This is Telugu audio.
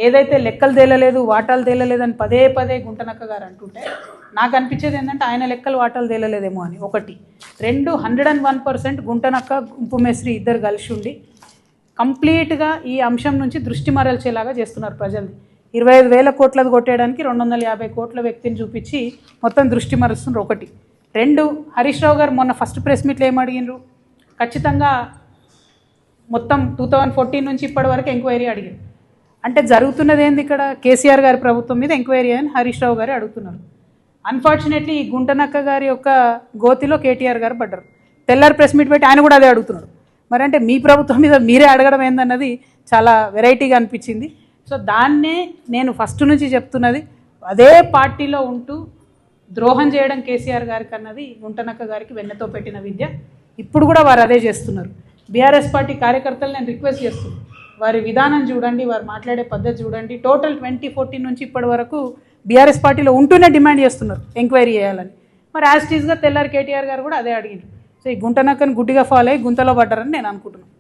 ఏదైతే లెక్కలు తేలలేదు వాటాలు తేలలేదని పదే పదే గుంటనక్క గారు అంటుంటే నాకు అనిపించేది ఏంటంటే ఆయన లెక్కలు వాటాలు తేలలేదేమో అని. ఒకటి. రెండు, 101% గుంటనక్క గుంపుమేశ్రీ ఇద్దరు కలిసి ఉండి కంప్లీట్గా ఈ అంశం నుంచి దృష్టి మరల్చేలాగా చేస్తున్నారు ప్రజల్ని. 25,000 కోట్లది కొట్టేయడానికి 250 కోట్ల వ్యక్తిని చూపించి మొత్తం దృష్టి మరుస్తున్నారు. ఒకటి. రెండు, హరీష్ రావు గారు మొన్న ఫస్ట్ ప్రెస్ మీట్లో ఏం అడిగినారు, ఖచ్చితంగా మొత్తం 2014 నుంచి ఇప్పటి వరకు ఎంక్వైరీ అడిగారు. అంటే జరుగుతున్నది ఏంది ఇక్కడ, కేసీఆర్ గారి ప్రభుత్వం మీద ఎంక్వైరీ అని హరీష్ రావు గారు అడుగుతున్నారు. అన్ఫార్చునేట్లీ ఈ గుంటనక్క గారి యొక్క గోతిలో కేటీఆర్ గారు పడ్డారు. తెల్లారి ప్రెస్ మీట్ పెట్టి ఆయన కూడా అదే అడుగుతున్నాడు. మరి అంటే మీ ప్రభుత్వం మీద మీరే అడగడం ఏందన్నది చాలా వెరైటీగా అనిపించింది. సో దాన్నే నేను ఫస్ట్ నుంచి చెప్తున్నది, అదే పార్టీలో ఉంటూ ద్రోహం చేయడం కేసీఆర్ గారికి అన్నది గుంటనక్క గారికి వెన్నతో పెట్టిన విద్య. ఇప్పుడు కూడా వారు అదే చేస్తున్నారు. బీఆర్ఎస్ పార్టీ కార్యకర్తలు నేను రిక్వెస్ట్ చేస్తున్నాను, వారి విధానం చూడండి, వారు మాట్లాడే పద్ధతి చూడండి. టోటల్ 2014 నుంచి ఇప్పటి వరకు బీఆర్ఎస్ పార్టీలో ఉంటూనే డిమాండ్ చేస్తున్నారు ఎంక్వైరీ చేయాలని. మరి యాజ్ టీజ్గా తెల్లారి కేటీఆర్ గారు కూడా అదే అడిగింది. సో ఈ గుంటనక్కని గుడ్డిగా ఫాలో అయ్యి గుంతలో పడ్డారని నేను అనుకుంటున్నాను.